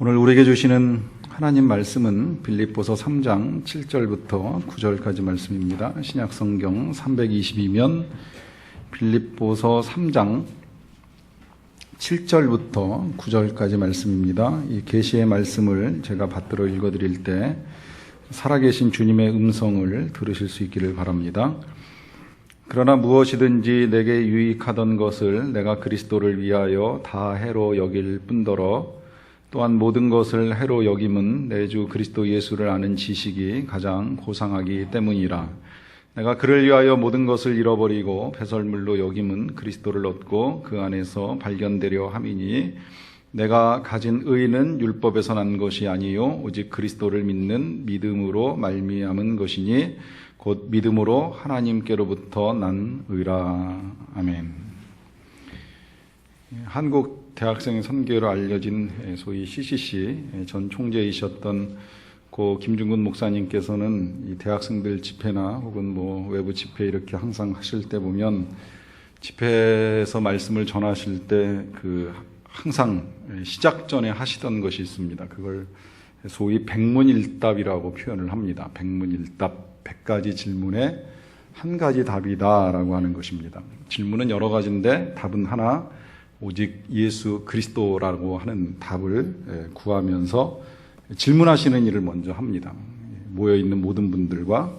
오늘 우리에게 주시는 하나님 말씀은 빌립보서 3장 7절부터 9절까지 말씀입니다. 신약성경 322면 빌립보서 3장 7절부터 9절까지 말씀입니다. 이 계시의 말씀을 제가 받들어 읽어드릴 때 살아계신 주님의 음성을 들으실 수 있기를 바랍니다. 그러나 무엇이든지 내게 유익하던 것을 내가 그리스도를 위하여 다 해로 여길 뿐더러 또한 모든 것을 해로 여김은 내 주 그리스도 예수를 아는 지식이 가장 고상하기 때문이라. 내가 그를 위하여 모든 것을 잃어버리고 배설물로 여김은 그리스도를 얻고 그 안에서 발견되려 함이니 내가 가진 의는 율법에서 난 것이 아니요 오직 그리스도를 믿는 믿음으로 말미암은 것이니 곧 믿음으로 하나님께로부터 난 의라. 아멘. 한국 대학생 선교로 알려진 소위 CCC 전 총재이셨던 고 김중근 목사님께서는 이 대학생들 집회나 혹은 외부 집회 이렇게 항상 하실 때 보면 집회에서 말씀을 전하실 때 항상 시작 전에 하시던 것이 있습니다. 그걸 소위 백문일답이라고 표현을 합니다. 백문일답, 100가지 질문에 한 가지 답이다라고 하는 것입니다. 질문은 여러 가지인데 답은 하나, 오직 예수 그리스도라고 하는 답을 구하면서 질문하시는 일을 먼저 합니다. 모여있는 모든 분들과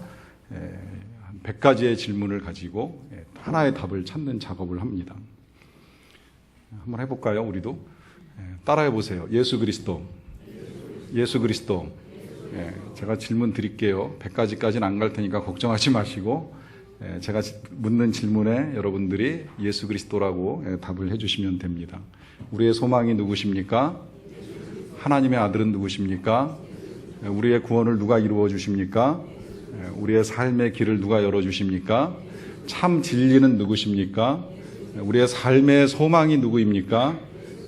100가지의 질문을 가지고 하나의 답을 찾는 작업을 합니다. 한번 해볼까요? 우리도 따라해 보세요. 예수 그리스도, 예수 그리스도. 제가 질문 드릴게요. 100가지까지는 안 갈 테니까 걱정하지 마시고 제가 묻는 질문에 여러분들이 예수 그리스도라고 답을 해주시면 됩니다. 우리의 소망이 누구십니까? 하나님의 아들은 누구십니까? 우리의 구원을 누가 이루어 주십니까? 우리의 삶의 길을 누가 열어주십니까? 참 진리는 누구십니까? 우리의 삶의 소망이 누구입니까?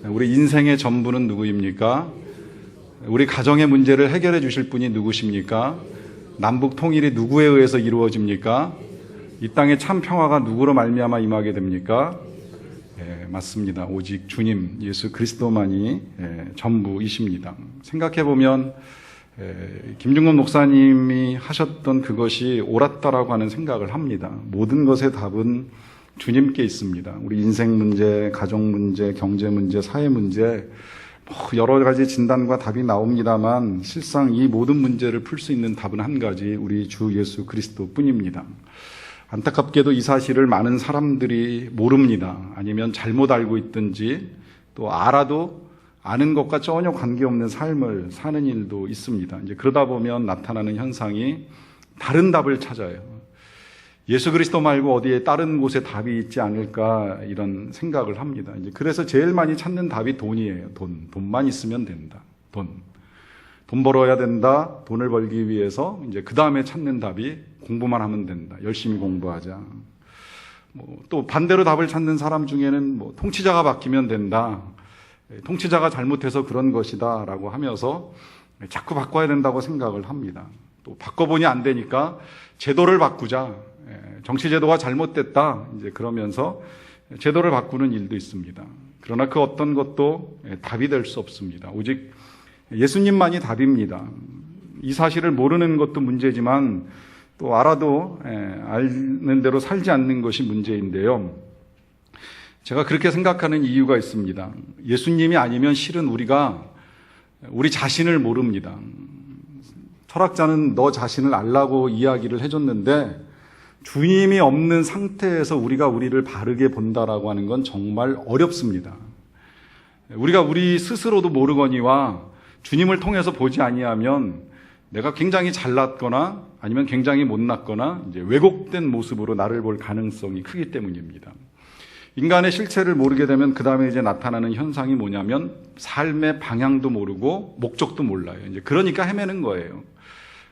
우리 인생의 전부는 누구입니까? 우리 가정의 문제를 해결해 주실 분이 누구십니까? 남북 통일이 누구에 의해서 이루어집니까? 이 땅의 참 평화가 누구로 말미암아 임하게 됩니까? 맞습니다. 오직 주님 예수 그리스도만이 전부이십니다. 생각해보면 김중근 목사님이 하셨던 그것이 옳았다라고 하는 생각을 합니다. 모든 것의 답은 주님께 있습니다. 우리 인생 문제, 가정 문제, 경제 문제, 사회 문제 여러 가지 진단과 답이 나옵니다만 실상 이 모든 문제를 풀 수 있는 답은 한 가지, 우리 주 예수 그리스도뿐입니다. 안타깝게도 이 사실을 많은 사람들이 모릅니다. 아니면 잘못 알고 있든지 또 알아도 아는 것과 전혀 관계없는 삶을 사는 일도 있습니다. 이제 그러다 보면 나타나는 현상이 다른 답을 찾아요. 예수 그리스도 말고 어디에 다른 곳에 답이 있지 않을까 이런 생각을 합니다. 이제 그래서 제일 많이 찾는 답이 돈이에요. 돈만 있으면 된다. 돈 벌어야 된다. 돈을 벌기 위해서 이제 그 다음에 찾는 답이 공부만 하면 된다. 열심히 공부하자. 또 반대로 답을 찾는 사람 중에는 통치자가 바뀌면 된다. 통치자가 잘못해서 그런 것이다 라고 하면서 자꾸 바꿔야 된다고 생각을 합니다. 또 바꿔보니 안 되니까 제도를 바꾸자. 정치제도가 잘못됐다. 이제 그러면서 제도를 바꾸는 일도 있습니다. 그러나 그 어떤 것도 답이 될 수 없습니다. 오직 예수님만이 답입니다. 이 사실을 모르는 것도 문제지만 또 알아도 아는 대로 살지 않는 것이 문제인데요. 제가 그렇게 생각하는 이유가 있습니다. 예수님이 아니면 실은 우리가 우리 자신을 모릅니다. 철학자는 너 자신을 알라고 이야기를 해줬는데 주님이 없는 상태에서 우리가 우리를 바르게 본다라고 하는 건 정말 어렵습니다. 우리가 우리 스스로도 모르거니와 주님을 통해서 보지 아니하면 내가 굉장히 잘났거나 아니면 굉장히 못났거나 이제 왜곡된 모습으로 나를 볼 가능성이 크기 때문입니다. 인간의 실체를 모르게 되면 그 다음에 이제 나타나는 현상이 뭐냐면 삶의 방향도 모르고 목적도 몰라요. 이제 그러니까 헤매는 거예요.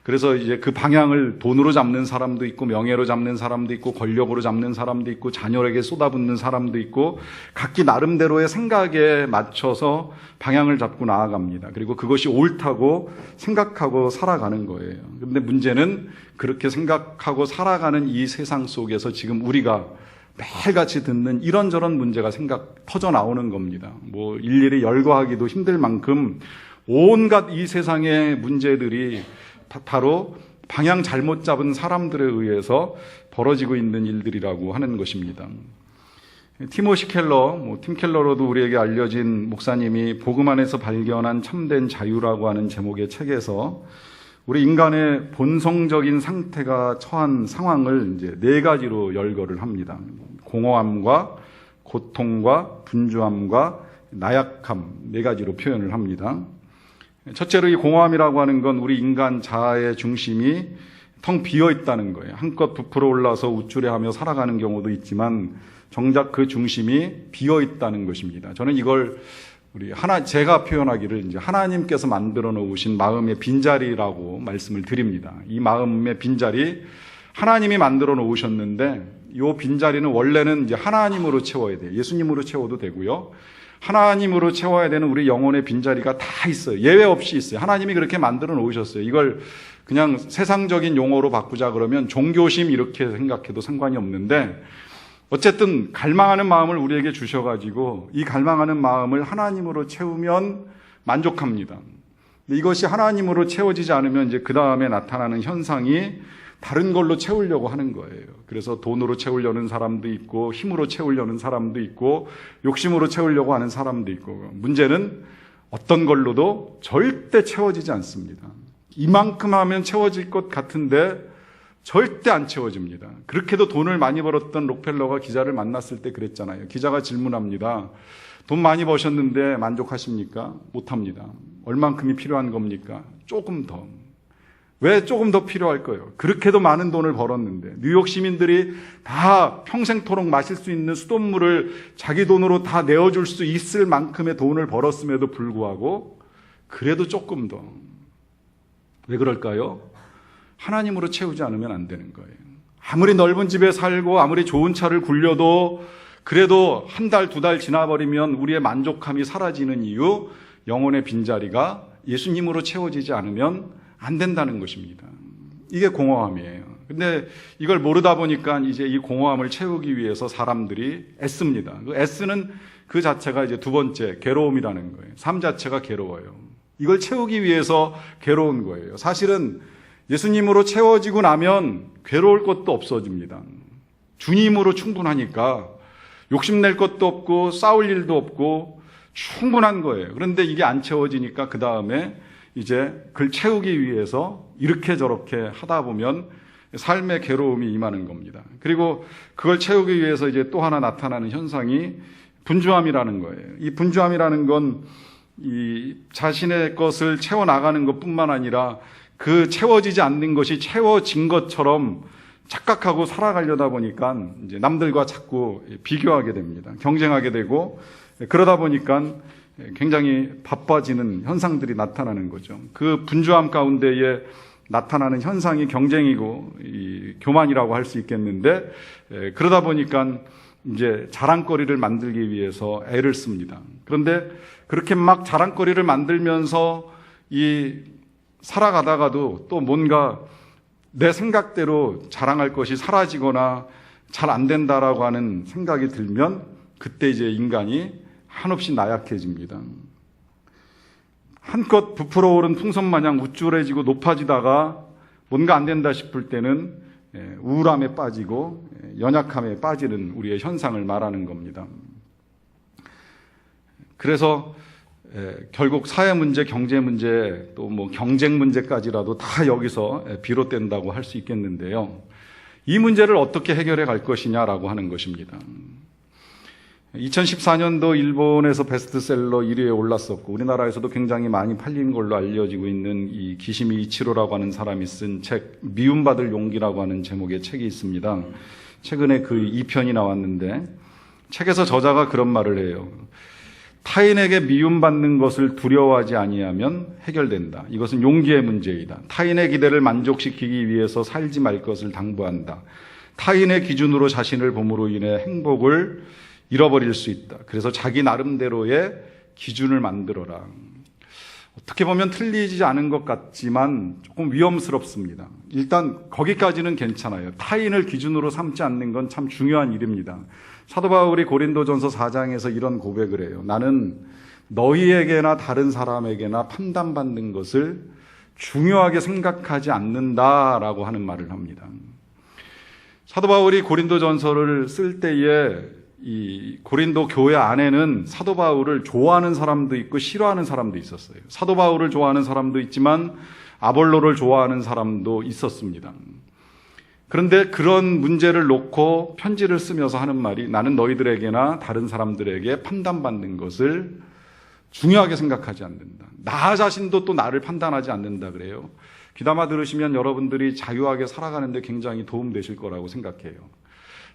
그래서 이제 그 방향을 돈으로 잡는 사람도 있고 명예로 잡는 사람도 있고 권력으로 잡는 사람도 있고 자녀에게 쏟아붓는 사람도 있고 각기 나름대로의 생각에 맞춰서 방향을 잡고 나아갑니다. 그리고 그것이 옳다고 생각하고 살아가는 거예요. 그런데 문제는 그렇게 생각하고 살아가는 이 세상 속에서 지금 우리가 매일같이 듣는 이런저런 문제가 터져 나오는 겁니다. 일일이 열거하기도 힘들 만큼 온갖 이 세상의 문제들이 바로 방향 잘못 잡은 사람들에 의해서 벌어지고 있는 일들이라고 하는 것입니다. 티모시 켈러, 팀 켈러로도 우리에게 알려진 목사님이 복음 안에서 발견한 참된 자유라고 하는 제목의 책에서 우리 인간의 본성적인 상태가 처한 상황을 이제 4가지로 열거를 합니다. 공허함과 고통과 분주함과 나약함 4가지로 표현을 합니다. 첫째로 이 공허함이라고 하는 건 우리 인간 자아의 중심이 텅 비어 있다는 거예요. 한껏 부풀어 올라서 우쭐해하며 살아가는 경우도 있지만 정작 그 중심이 비어 있다는 것입니다. 저는 이걸 제가 표현하기를 이제 하나님께서 만들어 놓으신 마음의 빈자리라고 말씀을 드립니다. 이 마음의 빈자리 하나님이 만들어 놓으셨는데 이 빈자리는 원래는 이제 하나님으로 채워야 돼요. 예수님으로 채워도 되고요. 하나님으로 채워야 되는 우리 영혼의 빈자리가 다 있어요. 예외 없이 있어요. 하나님이 그렇게 만들어 놓으셨어요. 이걸 그냥 세상적인 용어로 바꾸자 그러면 종교심 이렇게 생각해도 상관이 없는데 어쨌든 갈망하는 마음을 우리에게 주셔가지고 이 갈망하는 마음을 하나님으로 채우면 만족합니다. 이것이 하나님으로 채워지지 않으면 이제 그 다음에 나타나는 현상이 다른 걸로 채우려고 하는 거예요. 그래서 돈으로 채우려는 사람도 있고 힘으로 채우려는 사람도 있고 욕심으로 채우려고 하는 사람도 있고 문제는 어떤 걸로도 절대 채워지지 않습니다. 이만큼 하면 채워질 것 같은데 절대 안 채워집니다. 그렇게도 돈을 많이 벌었던 록펠러가 기자를 만났을 때 그랬잖아요. 기자가 질문합니다. 돈 많이 버셨는데 만족하십니까? 못합니다. 얼만큼이 필요한 겁니까? 조금 더. 왜 조금 더 필요할 거예요? 그렇게도 많은 돈을 벌었는데 뉴욕 시민들이 다 평생토록 마실 수 있는 수돗물을 자기 돈으로 다 내어줄 수 있을 만큼의 돈을 벌었음에도 불구하고 그래도 조금 더. 왜 그럴까요? 하나님으로 채우지 않으면 안 되는 거예요. 아무리 넓은 집에 살고 아무리 좋은 차를 굴려도 그래도 한 달, 2달 지나버리면 우리의 만족함이 사라지는 이유 영혼의 빈자리가 예수님으로 채워지지 않으면 안 된다는 것입니다. 이게 공허함이에요. 근데 이걸 모르다 보니까 이제 이 공허함을 채우기 위해서 사람들이 애씁니다. 그 애쓰는 그 자체가 이제 두 번째 괴로움이라는 거예요. 삶 자체가 괴로워요. 이걸 채우기 위해서 괴로운 거예요. 사실은 예수님으로 채워지고 나면 괴로울 것도 없어집니다. 주님으로 충분하니까 욕심낼 것도 없고 싸울 일도 없고 충분한 거예요. 그런데 이게 안 채워지니까 그 다음에 이제 그걸 채우기 위해서 이렇게 저렇게 하다 보면 삶의 괴로움이 임하는 겁니다. 그리고 그걸 채우기 위해서 이제 또 하나 나타나는 현상이 분주함이라는 거예요. 이 분주함이라는 건 이 자신의 것을 채워나가는 것뿐만 아니라 그 채워지지 않는 것이 채워진 것처럼 착각하고 살아가려다 보니까 이제 남들과 자꾸 비교하게 됩니다. 경쟁하게 되고 그러다 보니까 굉장히 바빠지는 현상들이 나타나는 거죠. 그 분주함 가운데에 나타나는 현상이 경쟁이고 이 교만이라고 할 수 있겠는데 그러다 보니까 이제 자랑거리를 만들기 위해서 애를 씁니다. 그런데 그렇게 막 자랑거리를 만들면서 이 살아가다가도 또 뭔가 내 생각대로 자랑할 것이 사라지거나 잘 안 된다라고 하는 생각이 들면 그때 이제 인간이 한없이 나약해집니다. 한껏 부풀어 오른 풍선 마냥 우쭐해지고 높아지다가 뭔가 안 된다 싶을 때는 우울함에 빠지고 연약함에 빠지는 우리의 현상을 말하는 겁니다. 그래서 결국 사회 문제, 경제 문제, 또 뭐 경쟁 문제까지라도 다 여기서 비롯된다고 할 수 있겠는데요. 이 문제를 어떻게 해결해 갈 것이냐라고 하는 것입니다. 2014년도 일본에서 베스트셀러 1위에 올랐었고 우리나라에서도 굉장히 많이 팔린 걸로 알려지고 있는 이 기시미 이치로라고 하는 사람이 쓴 책 미움받을 용기라고 하는 제목의 책이 있습니다. 최근에 그 2편이 나왔는데 책에서 저자가 그런 말을 해요. 타인에게 미움받는 것을 두려워하지 아니하면 해결된다. 이것은 용기의 문제이다. 타인의 기대를 만족시키기 위해서 살지 말 것을 당부한다. 타인의 기준으로 자신을 봄으로 인해 행복을 잃어버릴 수 있다. 그래서 자기 나름대로의 기준을 만들어라. 어떻게 보면 틀리지 않은 것 같지만 조금 위험스럽습니다. 일단 거기까지는 괜찮아요. 타인을 기준으로 삼지 않는 건 참 중요한 일입니다. 사도 바울이 고린도전서 4장에서 이런 고백을 해요. 나는 너희에게나 다른 사람에게나 판단받는 것을 중요하게 생각하지 않는다라고 하는 말을 합니다. 사도 바울이 고린도전서를 쓸 때에 이 고린도 교회 안에는 사도 바울을 좋아하는 사람도 있고 싫어하는 사람도 있었어요. 사도 바울을 좋아하는 사람도 있지만 아볼로를 좋아하는 사람도 있었습니다. 그런데 그런 문제를 놓고 편지를 쓰면서 하는 말이 나는 너희들에게나 다른 사람들에게 판단받는 것을 중요하게 생각하지 않는다. 나 자신도 또 나를 판단하지 않는다 그래요. 귀담아 들으시면 여러분들이 자유하게 살아가는 데 굉장히 도움되실 거라고 생각해요.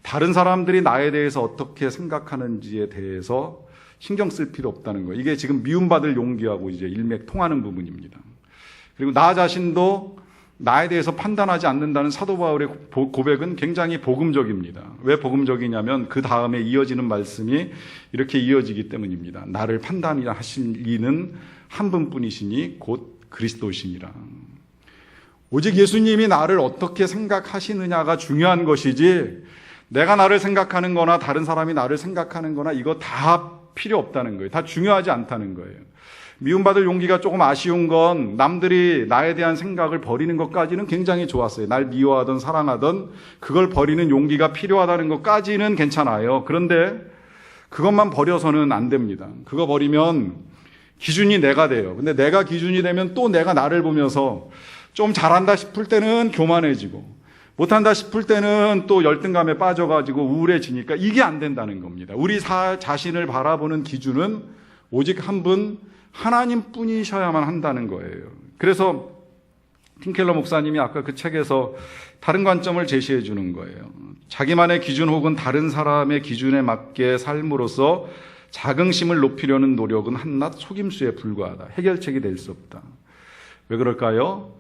다른 사람들이 나에 대해서 어떻게 생각하는지에 대해서 신경 쓸 필요 없다는 거예요. 이게 지금 미움받을 용기하고 이제 일맥통하는 부분입니다. 그리고 나 자신도 나에 대해서 판단하지 않는다는 사도 바울의 고백은 굉장히 복음적입니다. 왜 복음적이냐면 그 다음에 이어지는 말씀이 이렇게 이어지기 때문입니다. 나를 판단하실 이는 한 분뿐이시니 곧 그리스도시니라. 오직 예수님이 나를 어떻게 생각하시느냐가 중요한 것이지 내가 나를 생각하는 거나 다른 사람이 나를 생각하는 거나 이거 다 필요 없다는 거예요. 다 중요하지 않다는 거예요. 미움받을 용기가 조금 아쉬운 건 남들이 나에 대한 생각을 버리는 것까지는 굉장히 좋았어요. 날 미워하던 사랑하던 그걸 버리는 용기가 필요하다는 것까지는 괜찮아요. 그런데 그것만 버려서는 안 됩니다. 그거 버리면 기준이 내가 돼요. 근데 내가 기준이 되면 또 내가 나를 보면서 좀 잘한다 싶을 때는 교만해지고 못한다 싶을 때는 또 열등감에 빠져가지고 우울해지니까 이게 안 된다는 겁니다. 우리 자신을 바라보는 기준은 오직 한 분 하나님 뿐이셔야만 한다는 거예요. 그래서 팀켈러 목사님이 아까 그 책에서 다른 관점을 제시해 주는 거예요. 자기만의 기준 혹은 다른 사람의 기준에 맞게 삶으로써 자긍심을 높이려는 노력은 한낱 속임수에 불과하다. 해결책이 될 수 없다. 왜 그럴까요?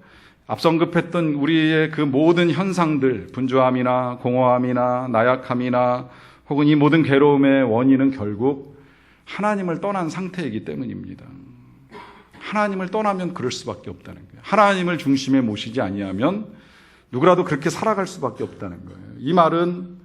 앞서 언급했던 우리의 그 모든 현상들, 분주함이나 공허함이나 나약함이나 혹은 이 모든 괴로움의 원인은 결국 하나님을 떠난 상태이기 때문입니다. 하나님을 떠나면 그럴 수밖에 없다는 거예요. 하나님을 중심에 모시지 아니하면 누구라도 그렇게 살아갈 수밖에 없다는 거예요. 이 말은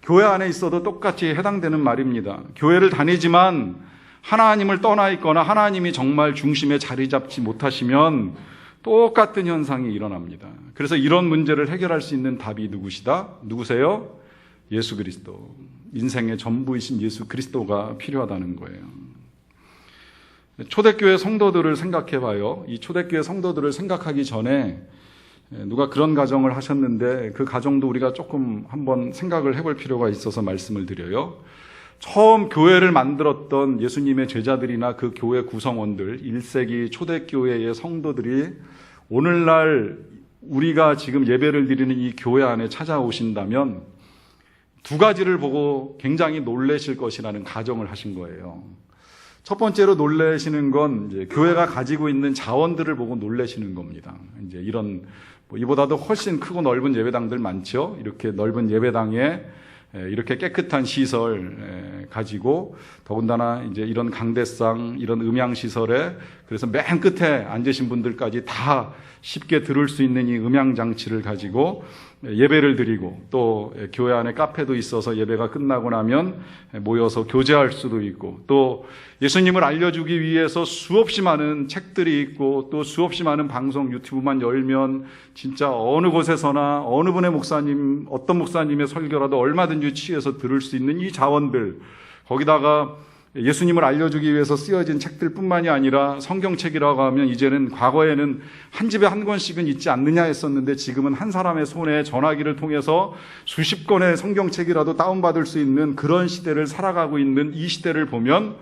교회 안에 있어도 똑같이 해당되는 말입니다. 교회를 다니지만 하나님을 떠나 있거나 하나님이 정말 중심에 자리 잡지 못하시면 똑같은 현상이 일어납니다. 그래서 이런 문제를 해결할 수 있는 답이 누구세요? 예수 그리스도. 인생의 전부이신 예수 그리스도가 필요하다는 거예요. 초대교회 성도들을 생각해 봐요. 이 초대교회 성도들을 생각하기 전에 누가 그런 가정을 하셨는데 그 가정도 우리가 조금 한번 생각을 해볼 필요가 있어서 말씀을 드려요. 처음 교회를 만들었던 예수님의 제자들이나 그 교회 구성원들, 1세기 초대교회의 성도들이 오늘날 우리가 지금 예배를 드리는 이 교회 안에 찾아오신다면 두 가지를 보고 굉장히 놀라실 것이라는 가정을 하신 거예요. 첫 번째로 놀라시는 건 이제 교회가 가지고 있는 자원들을 보고 놀라시는 겁니다. 이제 이런 이보다도 훨씬 크고 넓은 예배당들 많죠. 이렇게 넓은 예배당에 이렇게 깨끗한 시설 가지고 더군다나 이제 이런 강대상, 이런 음향 시설에 그래서 맨 끝에 앉으신 분들까지 다 쉽게 들을 수 있는 이 음향 장치를 가지고 예배를 드리고 또 교회 안에 카페도 있어서 예배가 끝나고 나면 모여서 교제할 수도 있고 또 예수님을 알려주기 위해서 수없이 많은 책들이 있고 또 수없이 많은 방송 유튜브만 열면 진짜 어느 곳에서나 어느 분의 목사님 어떤 목사님의 설교라도 얼마든지 취해서 들을 수 있는 이 자원들 거기다가 예수님을 알려주기 위해서 쓰여진 책들뿐만이 아니라 성경책이라고 하면 이제는 과거에는 한 집에 한 권씩은 있지 않느냐 했었는데 지금은 한 사람의 손에 전화기를 통해서 수십 권의 성경책이라도 다운받을 수 있는 그런 시대를 살아가고 있는 이 시대를 보면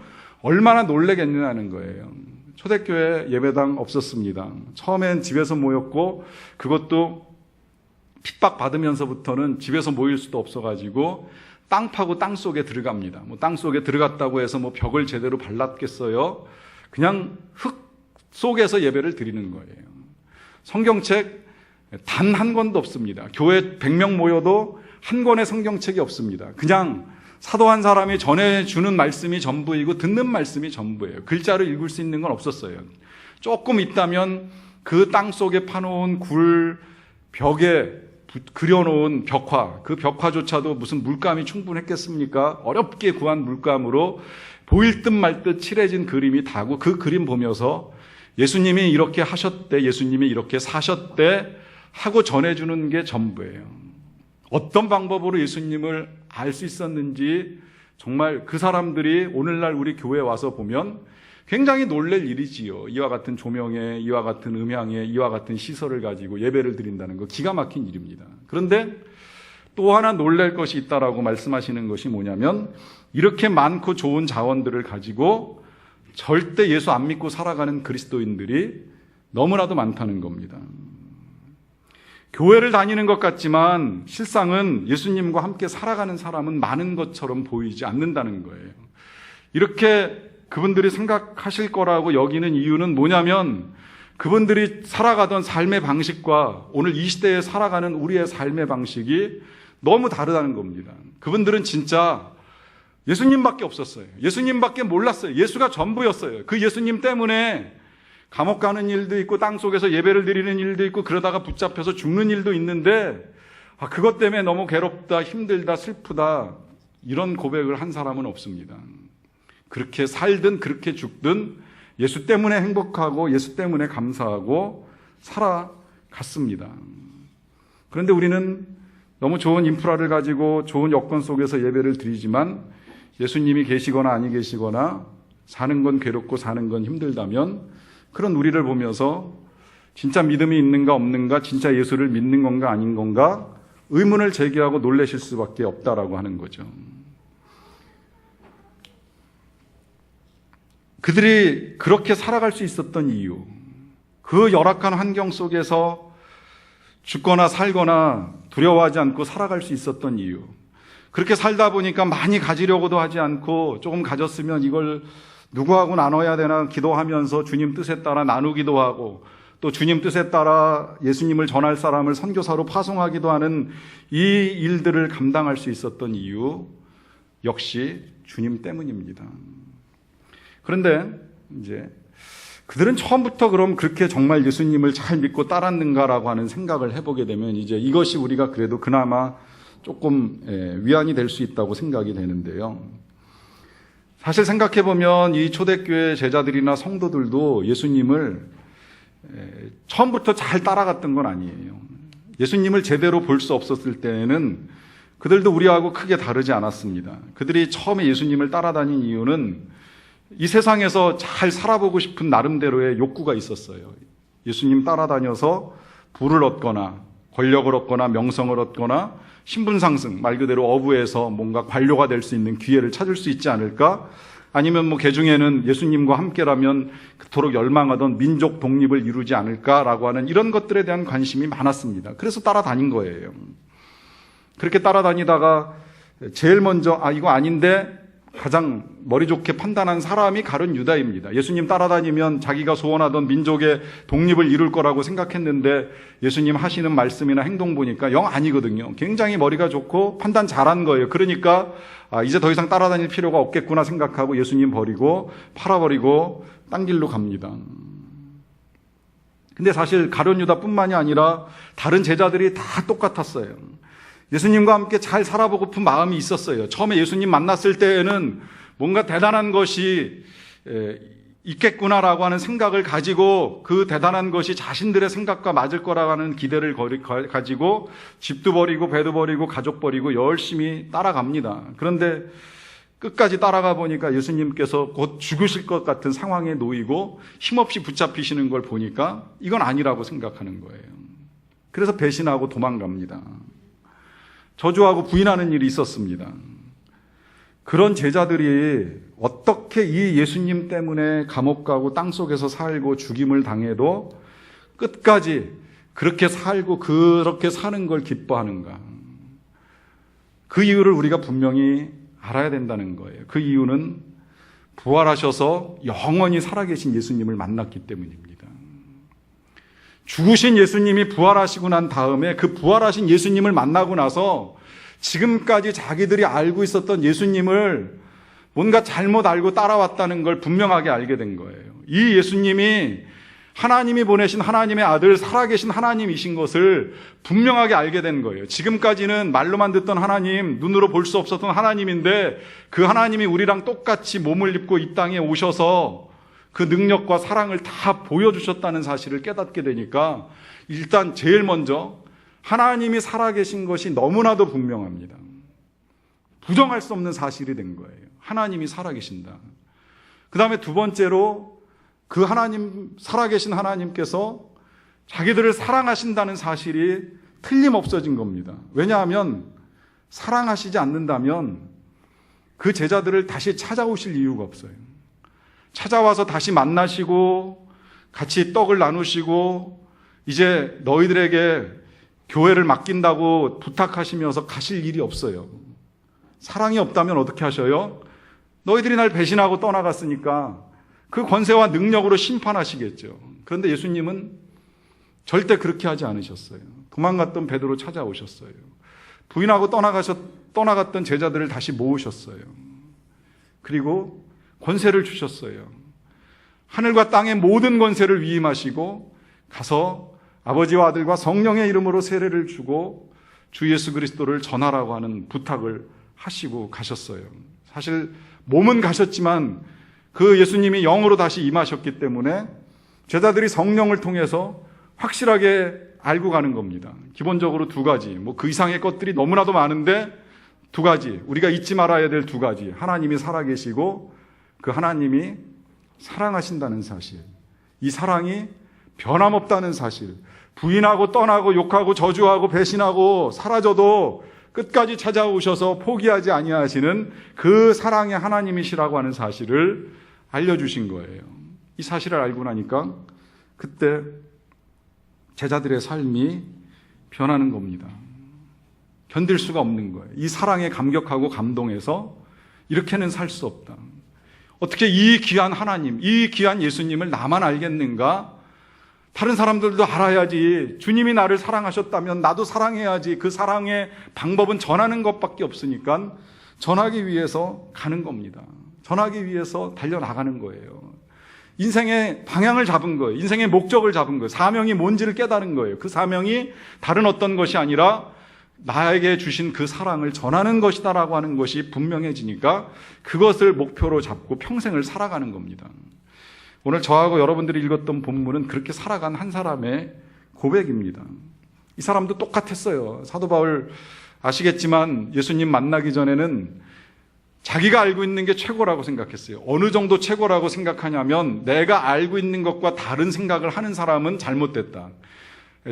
얼마나 놀라겠느냐는 거예요. 초대교회 예배당 없었습니다. 처음엔 집에서 모였고 그것도 핍박받으면서부터는 집에서 모일 수도 없어가지고 땅 파고 땅 속에 들어갑니다. 땅 속에 들어갔다고 해서 벽을 제대로 발랐겠어요? 그냥 흙 속에서 예배를 드리는 거예요. 성경책 단 한 권도 없습니다. 교회 100명 모여도 한 권의 성경책이 없습니다. 그냥 사도 한 사람이 전해주는 말씀이 전부이고 듣는 말씀이 전부예요. 글자를 읽을 수 있는 건 없었어요. 조금 있다면 그 땅 속에 파놓은 굴 벽에 그려놓은 벽화, 그 벽화조차도 무슨 물감이 충분했겠습니까? 어렵게 구한 물감으로 보일 듯 말 듯 칠해진 그림이 다고 그 그림 보면서 예수님이 이렇게 하셨대, 예수님이 이렇게 사셨대 하고 전해주는 게 전부예요. 어떤 방법으로 예수님을 알 수 있었는지 정말 그 사람들이 오늘날 우리 교회에 와서 보면 굉장히 놀랄 일이지요. 이와 같은 조명에, 이와 같은 음향에, 이와 같은 시설을 가지고 예배를 드린다는 거 기가 막힌 일입니다. 그런데 또 하나 놀랄 것이 있다라고 말씀하시는 것이 뭐냐면 이렇게 많고 좋은 자원들을 가지고 절대 예수 안 믿고 살아가는 그리스도인들이 너무나도 많다는 겁니다. 교회를 다니는 것 같지만 실상은 예수님과 함께 살아가는 사람은 많은 것처럼 보이지 않는다는 거예요. 이렇게 그분들이 생각하실 거라고 여기는 이유는 뭐냐면 그분들이 살아가던 삶의 방식과 오늘 이 시대에 살아가는 우리의 삶의 방식이 너무 다르다는 겁니다. 그분들은 진짜 예수님밖에 없었어요. 예수님밖에 몰랐어요. 예수가 전부였어요. 그 예수님 때문에 감옥 가는 일도 있고 땅속에서 예배를 드리는 일도 있고 그러다가 붙잡혀서 죽는 일도 있는데 그것 때문에 너무 괴롭다, 힘들다, 슬프다 이런 고백을 한 사람은 없습니다. 그렇게 살든 그렇게 죽든 예수 때문에 행복하고 예수 때문에 감사하고 살아갔습니다. 그런데 우리는 너무 좋은 인프라를 가지고 좋은 여건 속에서 예배를 드리지만 예수님이 계시거나 아니 계시거나 사는 건 괴롭고 사는 건 힘들다면 그런 우리를 보면서 진짜 믿음이 있는가 없는가, 진짜 예수를 믿는 건가 아닌 건가 의문을 제기하고 놀라실 수밖에 없다라고 하는 거죠. 그들이 그렇게 살아갈 수 있었던 이유, 그 열악한 환경 속에서 죽거나 살거나 두려워하지 않고 살아갈 수 있었던 이유, 그렇게 살다 보니까 많이 가지려고도 하지 않고 조금 가졌으면 이걸 누구하고 나눠야 되나 기도하면서 주님 뜻에 따라 나누기도 하고 또 주님 뜻에 따라 예수님을 전할 사람을 선교사로 파송하기도 하는 이 일들을 감당할 수 있었던 이유 역시 주님 때문입니다. 그런데 이제 그들은 처음부터 그럼 그렇게 정말 예수님을 잘 믿고 따랐는가라고 하는 생각을 해보게 되면 이제 이것이 우리가 그래도 그나마 조금 위안이 될 수 있다고 생각이 되는데요. 사실 생각해보면 이 초대교회 제자들이나 성도들도 예수님을 처음부터 잘 따라갔던 건 아니에요. 예수님을 제대로 볼 수 없었을 때에는 그들도 우리하고 크게 다르지 않았습니다. 그들이 처음에 예수님을 따라다닌 이유는 이 세상에서 잘 살아보고 싶은 나름대로의 욕구가 있었어요. 예수님 따라다녀서 부를 얻거나 권력을 얻거나 명성을 얻거나 신분 상승, 말 그대로 어부에서 뭔가 관료가 될 수 있는 기회를 찾을 수 있지 않을까? 아니면 개중에는 예수님과 함께라면 그토록 열망하던 민족 독립을 이루지 않을까라고 하는 이런 것들에 대한 관심이 많았습니다. 그래서 따라다닌 거예요. 그렇게 따라다니다가 제일 먼저 이거 아닌데 가장 머리 좋게 판단한 사람이 가룟 유다입니다. 예수님 따라다니면 자기가 소원하던 민족의 독립을 이룰 거라고 생각했는데 예수님 하시는 말씀이나 행동 보니까 영 아니거든요. 굉장히 머리가 좋고 판단 잘한 거예요. 그러니까 이제 더 이상 따라다닐 필요가 없겠구나 생각하고 예수님 버리고 팔아버리고 딴 길로 갑니다. 근데 사실 가룟 유다뿐만이 아니라 다른 제자들이 다 똑같았어요. 예수님과 함께 잘 살아보고픈 마음이 있었어요. 처음에 예수님 만났을 때에는 뭔가 대단한 것이 있겠구나라고 하는 생각을 가지고 그 대단한 것이 자신들의 생각과 맞을 거라고 하는 기대를 가지고 집도 버리고 배도 버리고 가족 버리고 열심히 따라갑니다. 그런데 끝까지 따라가 보니까 예수님께서 곧 죽으실 것 같은 상황에 놓이고 힘없이 붙잡히시는 걸 보니까 이건 아니라고 생각하는 거예요. 그래서 배신하고 도망갑니다. 저주하고 부인하는 일이 있었습니다. 그런 제자들이 어떻게 이 예수님 때문에 감옥 가고 땅속에서 살고 죽임을 당해도 끝까지 그렇게 살고 그렇게 사는 걸 기뻐하는가? 그 이유를 우리가 분명히 알아야 된다는 거예요. 그 이유는 부활하셔서 영원히 살아계신 예수님을 만났기 때문입니다. 죽으신 예수님이 부활하시고 난 다음에 그 부활하신 예수님을 만나고 나서 지금까지 자기들이 알고 있었던 예수님을 뭔가 잘못 알고 따라왔다는 걸 분명하게 알게 된 거예요. 이 예수님이 하나님이 보내신 하나님의 아들, 살아계신 하나님이신 것을 분명하게 알게 된 거예요. 지금까지는 말로만 듣던 하나님, 눈으로 볼 수 없었던 하나님인데 그 하나님이 우리랑 똑같이 몸을 입고 이 땅에 오셔서 그 능력과 사랑을 다 보여주셨다는 사실을 깨닫게 되니까 일단 제일 먼저 하나님이 살아계신 것이 너무나도 분명합니다. 부정할 수 없는 사실이 된 거예요. 하나님이 살아계신다. 그 다음에 두 번째로 그 하나님, 살아계신 하나님께서 자기들을 사랑하신다는 사실이 틀림없어진 겁니다. 왜냐하면 사랑하시지 않는다면 그 제자들을 다시 찾아오실 이유가 없어요. 찾아와서 다시 만나시고 같이 떡을 나누시고 이제 너희들에게 교회를 맡긴다고 부탁하시면서 가실 일이 없어요. 사랑이 없다면 어떻게 하셔요? 너희들이 날 배신하고 떠나갔으니까 그 권세와 능력으로 심판하시겠죠. 그런데 예수님은 절대 그렇게 하지 않으셨어요. 도망갔던 베드로 찾아오셨어요. 부인하고 떠나갔던 제자들을 다시 모으셨어요. 그리고 권세를 주셨어요. 하늘과 땅의 모든 권세를 위임하시고 가서 아버지와 아들과 성령의 이름으로 세례를 주고 주 예수 그리스도를 전하라고 하는 부탁을 하시고 가셨어요. 사실 몸은 가셨지만 그 예수님이 영으로 다시 임하셨기 때문에 제자들이 성령을 통해서 확실하게 알고 가는 겁니다. 기본적으로 두 가지, 그 이상의 것들이 너무나도 많은데 두 가지, 우리가 잊지 말아야 될 두 가지. 하나님이 살아계시고 그 하나님이 사랑하신다는 사실, 이 사랑이 변함없다는 사실, 부인하고 떠나고 욕하고 저주하고 배신하고 사라져도 끝까지 찾아오셔서 포기하지 아니하시는 그 사랑의 하나님이시라고 하는 사실을 알려주신 거예요. 이 사실을 알고 나니까 그때 제자들의 삶이 변하는 겁니다. 견딜 수가 없는 거예요. 이 사랑에 감격하고 감동해서 이렇게는 살 수 없다. 어떻게 이 귀한 하나님, 이 귀한 예수님을 나만 알겠는가? 다른 사람들도 알아야지. 주님이 나를 사랑하셨다면 나도 사랑해야지. 그 사랑의 방법은 전하는 것밖에 없으니까 전하기 위해서 가는 겁니다. 전하기 위해서 달려나가는 거예요. 인생의 방향을 잡은 거예요. 인생의 목적을 잡은 거예요. 사명이 뭔지를 깨달은 거예요. 그 사명이 다른 어떤 것이 아니라 나에게 주신 그 사랑을 전하는 것이다라고 하는 것이 분명해지니까 그것을 목표로 잡고 평생을 살아가는 겁니다. 오늘 저하고 여러분들이 읽었던 본문은 그렇게 살아간 한 사람의 고백입니다. 이 사람도 똑같았어요. 사도 바울 아시겠지만 예수님 만나기 전에는 자기가 알고 있는 게 최고라고 생각했어요. 어느 정도 최고라고 생각하냐면 내가 알고 있는 것과 다른 생각을 하는 사람은 잘못됐다.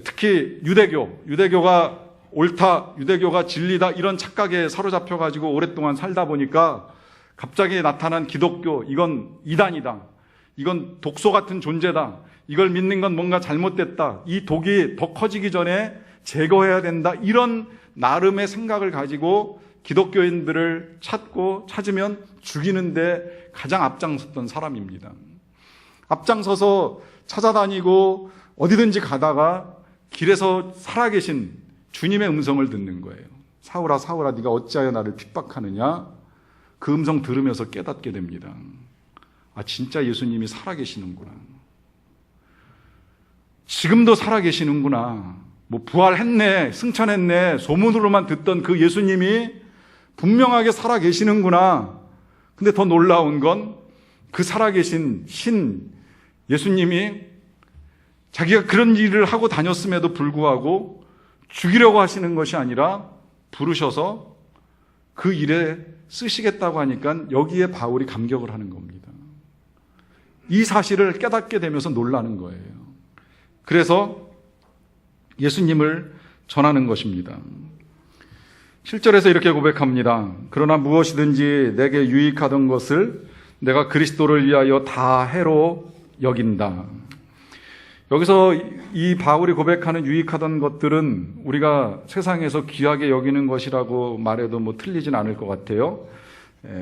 특히 유대교가 옳다, 유대교가 진리다 이런 착각에 사로잡혀가지고 오랫동안 살다 보니까 갑자기 나타난 기독교, 이건 이단이다. 이건 독소 같은 존재다. 이걸 믿는 건 뭔가 잘못됐다. 이 독이 더 커지기 전에 제거해야 된다. 이런 나름의 생각을 가지고 기독교인들을 찾으면 죽이는데 가장 앞장섰던 사람입니다. 앞장서서 찾아다니고 어디든지 가다가 길에서 살아계신 주님의 음성을 듣는 거예요. 사울아 사울아 네가 어찌하여 나를 핍박하느냐. 그 음성 들으면서 깨닫게 됩니다. 아, 진짜 예수님이 살아계시는구나. 지금도 살아계시는구나. 부활했네, 승천했네, 소문으로만 듣던 그 예수님이 분명하게 살아계시는구나. 근데 더 놀라운 건 그 살아계신 신 예수님이 자기가 그런 일을 하고 다녔음에도 불구하고 죽이려고 하시는 것이 아니라 부르셔서 그 일에 쓰시겠다고 하니까 여기에 바울이 감격을 하는 겁니다. 이 사실을 깨닫게 되면서 놀라는 거예요. 그래서 예수님을 전하는 것입니다. 7절에서 이렇게 고백합니다. 그러나 무엇이든지 내게 유익하던 것을 내가 그리스도를 위하여 다 해로 여긴다. 여기서 이 바울이 고백하는 유익하던 것들은 우리가 세상에서 귀하게 여기는 것이라고 말해도 틀리진 않을 것 같아요.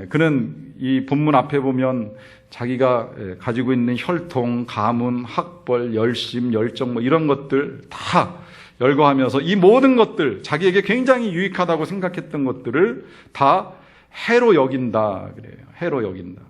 그는 이 본문 앞에 보면 자기가 가지고 있는 혈통, 가문, 학벌, 열심, 열정 이런 것들 다 열거하면서 이 모든 것들, 자기에게 굉장히 유익하다고 생각했던 것들을 다 해로 여긴다 그래요. 해로 여긴다.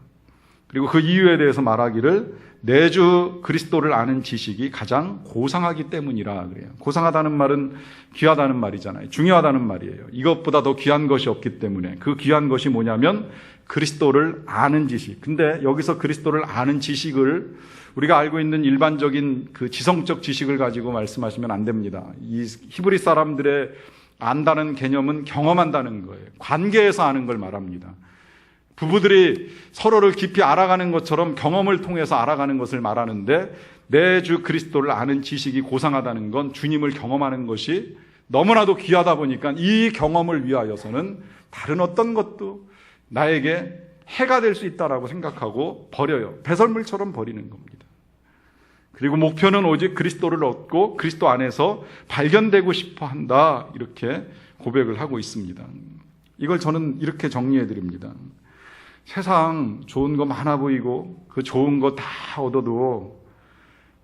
그리고 그 이유에 대해서 말하기를 내 주 그리스도를 아는 지식이 가장 고상하기 때문이라 그래요. 고상하다는 말은 귀하다는 말이잖아요. 중요하다는 말이에요. 이것보다 더 귀한 것이 없기 때문에. 그 귀한 것이 뭐냐면 그리스도를 아는 지식. 근데 여기서 그리스도를 아는 지식을 우리가 알고 있는 일반적인 그 지성적 지식을 가지고 말씀하시면 안 됩니다. 이 히브리 사람들의 안다는 개념은 경험한다는 거예요. 관계에서 아는 걸 말합니다. 부부들이 서로를 깊이 알아가는 것처럼 경험을 통해서 알아가는 것을 말하는데, 내 주 그리스도를 아는 지식이 고상하다는 건 주님을 경험하는 것이 너무나도 귀하다 보니까 이 경험을 위하여서는 다른 어떤 것도 나에게 해가 될 수 있다라고 생각하고 버려요. 배설물처럼 버리는 겁니다. 그리고 목표는 오직 그리스도를 얻고 그리스도 안에서 발견되고 싶어 한다, 이렇게 고백을 하고 있습니다. 이걸 저는 이렇게 정리해 드립니다. 세상 좋은 거 많아 보이고 그 좋은 거 다 얻어도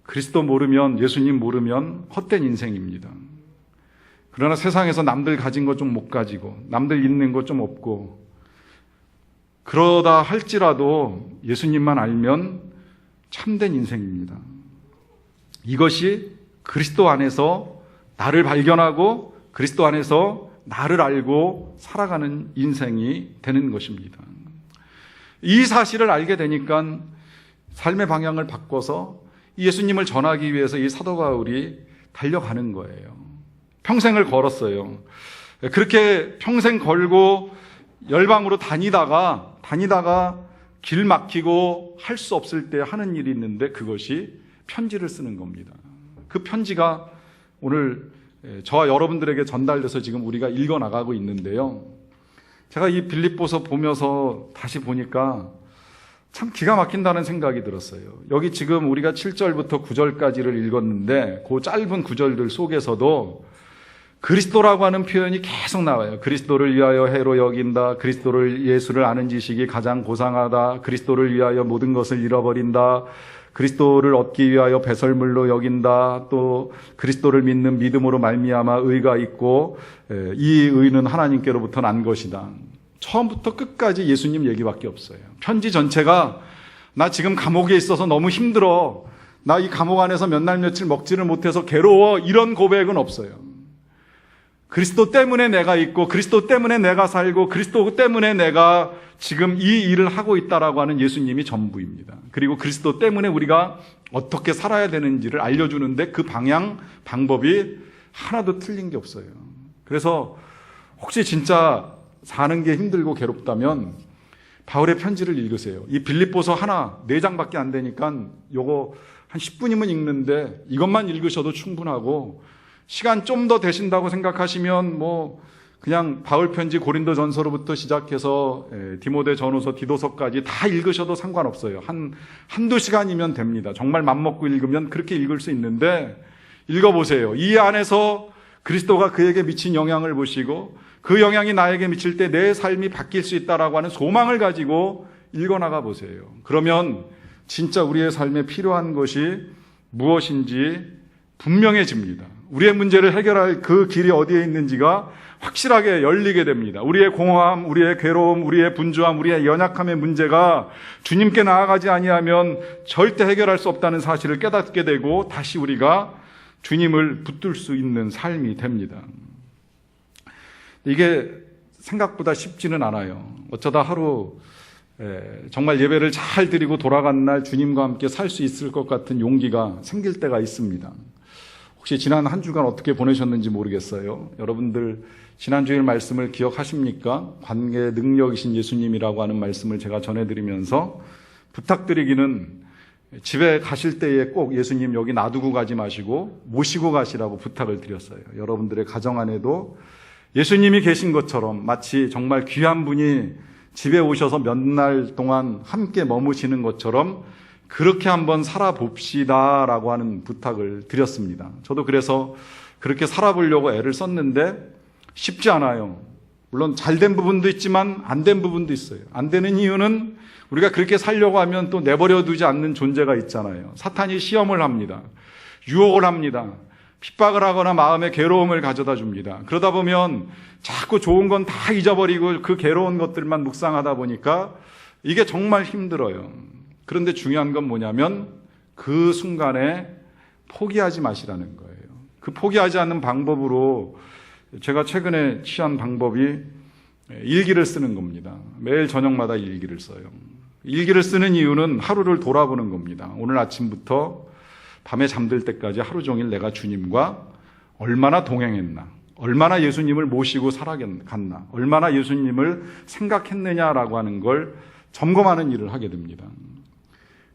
그리스도 모르면, 예수님 모르면 헛된 인생입니다. 그러나 세상에서 남들 가진 거 좀 못 가지고 남들 있는 거 좀 없고 그러다 할지라도 예수님만 알면 참된 인생입니다. 이것이 그리스도 안에서 나를 발견하고 그리스도 안에서 나를 알고 살아가는 인생이 되는 것입니다. 이 사실을 알게 되니까 삶의 방향을 바꿔서 예수님을 전하기 위해서 이 사도 바울이 달려가는 거예요. 평생을 걸었어요. 그렇게 평생 걸고 열방으로 다니다가 길 막히고 할 수 없을 때 하는 일이 있는데, 그것이 편지를 쓰는 겁니다. 그 편지가 오늘 저와 여러분들에게 전달돼서 지금 우리가 읽어나가고 있는데요. 제가 이 빌립보서 보면서 다시 보니까 참 기가 막힌다는 생각이 들었어요. 여기 지금 우리가 7절부터 9절까지를 읽었는데 그 짧은 구절들 속에서도 그리스도라고 하는 표현이 계속 나와요. 그리스도를 위하여 해로 여긴다. 그리스도를, 예수를 아는 지식이 가장 고상하다. 그리스도를 위하여 모든 것을 잃어버린다. 그리스도를 얻기 위하여 배설물로 여긴다. 또 그리스도를 믿는 믿음으로 말미암아 의가 있고 이 의는 하나님께로부터 난 것이다. 처음부터 끝까지 예수님 얘기밖에 없어요. 편지 전체가 나 지금 감옥에 있어서 너무 힘들어. 나 이 감옥 안에서 몇 날 며칠 먹지를 못해서 괴로워. 이런 고백은 없어요. 그리스도 때문에 내가 있고 그리스도 때문에 내가 살고 그리스도 때문에 내가 지금 이 일을 하고 있다라고 하는 예수님이 전부입니다. 그리고 그리스도 때문에 우리가 어떻게 살아야 되는지를 알려주는데 그 방향, 방법이 하나도 틀린 게 없어요. 그래서 혹시 진짜 사는 게 힘들고 괴롭다면 바울의 편지를 읽으세요. 이 빌립보서 하나 4장밖에 안 되니까 요거 한 10분이면 읽는데 이것만 읽으셔도 충분하고, 시간 좀 더 되신다고 생각하시면 뭐 그냥 바울 편지 고린도전서로부터 시작해서 디모데 전후서 디도서까지 다 읽으셔도 상관없어요. 한두 시간이면 됩니다. 정말 맘먹고 읽으면 그렇게 읽을 수 있는데, 읽어보세요. 이 안에서 그리스도가 그에게 미친 영향을 보시고 그 영향이 나에게 미칠 때 내 삶이 바뀔 수 있다라고 하는 소망을 가지고 읽어나가 보세요. 그러면 진짜 우리의 삶에 필요한 것이 무엇인지 분명해집니다. 우리의 문제를 해결할 그 길이 어디에 있는지가 확실하게 열리게 됩니다. 우리의 공허함, 우리의 괴로움, 우리의 분주함, 우리의 연약함의 문제가 주님께 나아가지 아니하면 절대 해결할 수 없다는 사실을 깨닫게 되고 다시 우리가 주님을 붙들 수 있는 삶이 됩니다. 이게 생각보다 쉽지는 않아요. 어쩌다 하루 정말 예배를 잘 드리고 돌아간 날 주님과 함께 살 수 있을 것 같은 용기가 생길 때가 있습니다. 혹시 지난 한 주간 어떻게 보내셨는지 모르겠어요. 여러분들 지난주일 말씀을 기억하십니까? 관계 능력이신 예수님이라고 하는 말씀을 제가 전해드리면서 부탁드리기는 집에 가실 때에 꼭 예수님 여기 놔두고 가지 마시고 모시고 가시라고 부탁을 드렸어요. 여러분들의 가정 안에도 예수님이 계신 것처럼 마치 정말 귀한 분이 집에 오셔서 몇 날 동안 함께 머무시는 것처럼 그렇게 한번 살아봅시다라고 하는 부탁을 드렸습니다. 저도 그래서 그렇게 살아보려고 애를 썼는데 쉽지 않아요. 물론 잘된 부분도 있지만 안 된 부분도 있어요. 안 되는 이유는 우리가 그렇게 살려고 하면 또 내버려 두지 않는 존재가 있잖아요. 사탄이 시험을 합니다. 유혹을 합니다. 핍박을 하거나 마음에 괴로움을 가져다 줍니다. 그러다 보면 자꾸 좋은 건 다 잊어버리고 그 괴로운 것들만 묵상하다 보니까 이게 정말 힘들어요. 그런데 중요한 건 뭐냐면 그 순간에 포기하지 마시라는 거예요. 그 포기하지 않는 방법으로 제가 최근에 취한 방법이 일기를 쓰는 겁니다. 매일 저녁마다 일기를 써요. 일기를 쓰는 이유는 하루를 돌아보는 겁니다. 오늘 아침부터 밤에 잠들 때까지 하루 종일 내가 주님과 얼마나 동행했나, 얼마나 예수님을 모시고 살아갔나, 얼마나 예수님을 생각했느냐라고 하는 걸 점검하는 일을 하게 됩니다.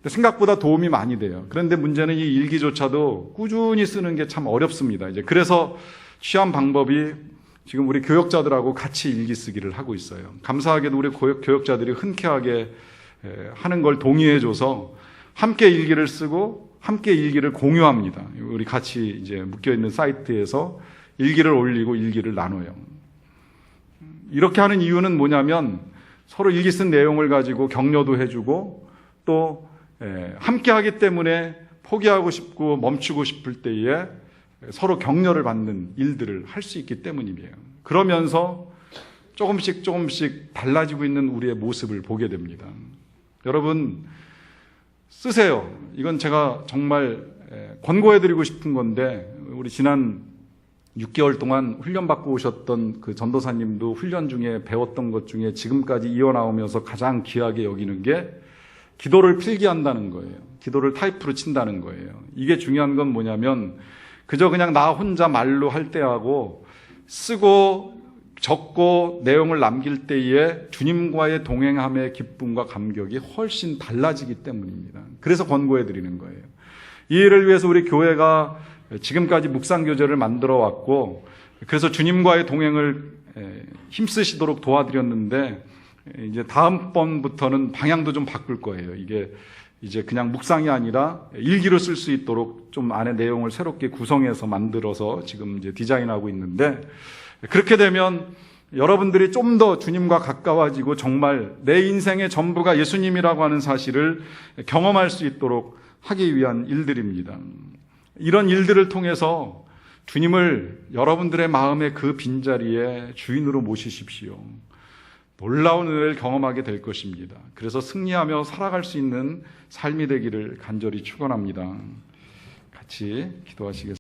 생각보다 도움이 많이 돼요. 그런데 문제는 이 일기조차도 꾸준히 쓰는 게 참 어렵습니다. 이제 그래서 취한 방법이 지금 우리 교역자들하고 같이 일기 쓰기를 하고 있어요. 감사하게도 우리 교역자들이 흔쾌하게 하는 걸 동의해줘서 함께 일기를 쓰고 함께 일기를 공유합니다. 우리 같이 이제 묶여있는 사이트에서 일기를 올리고 일기를 나눠요. 이렇게 하는 이유는 뭐냐면 서로 일기 쓴 내용을 가지고 격려도 해주고 또 함께 하기 때문에 포기하고 싶고 멈추고 싶을 때에 서로 격려를 받는 일들을 할 수 있기 때문이에요. 그러면서 조금씩 달라지고 있는 우리의 모습을 보게 됩니다. 여러분 쓰세요. 이건 제가 정말 권고해드리고 싶은 건데 우리 지난 6개월 동안 훈련받고 오셨던 그 전도사님도 훈련 중에 배웠던 것 중에 지금까지 이어나오면서 가장 귀하게 여기는 게 기도를 필기한다는 거예요. 기도를 타이프로 친다는 거예요. 이게 중요한 건 뭐냐면 그저 그냥 나 혼자 말로 할 때하고 쓰고 적고 내용을 남길 때에 주님과의 동행함의 기쁨과 감격이 훨씬 달라지기 때문입니다. 그래서 권고해 드리는 거예요. 이 일을 위해서 우리 교회가 지금까지 묵상교제를 만들어 왔고 그래서 주님과의 동행을 힘쓰시도록 도와드렸는데 이제 다음번부터는 방향도 좀 바꿀 거예요. 이게 이제 그냥 묵상이 아니라 일기로 쓸 수 있도록 좀 안에 내용을 새롭게 구성해서 만들어서 지금 이제 디자인하고 있는데 그렇게 되면 여러분들이 좀 더 주님과 가까워지고 정말 내 인생의 전부가 예수님이라고 하는 사실을 경험할 수 있도록 하기 위한 일들입니다. 이런 일들을 통해서 주님을 여러분들의 마음의 그 빈자리에 주인으로 모시십시오. 놀라운 은혜를 경험하게 될 것입니다. 그래서 승리하며 살아갈 수 있는 삶이 되기를 간절히 축원합니다. 같이 기도하시겠습니다.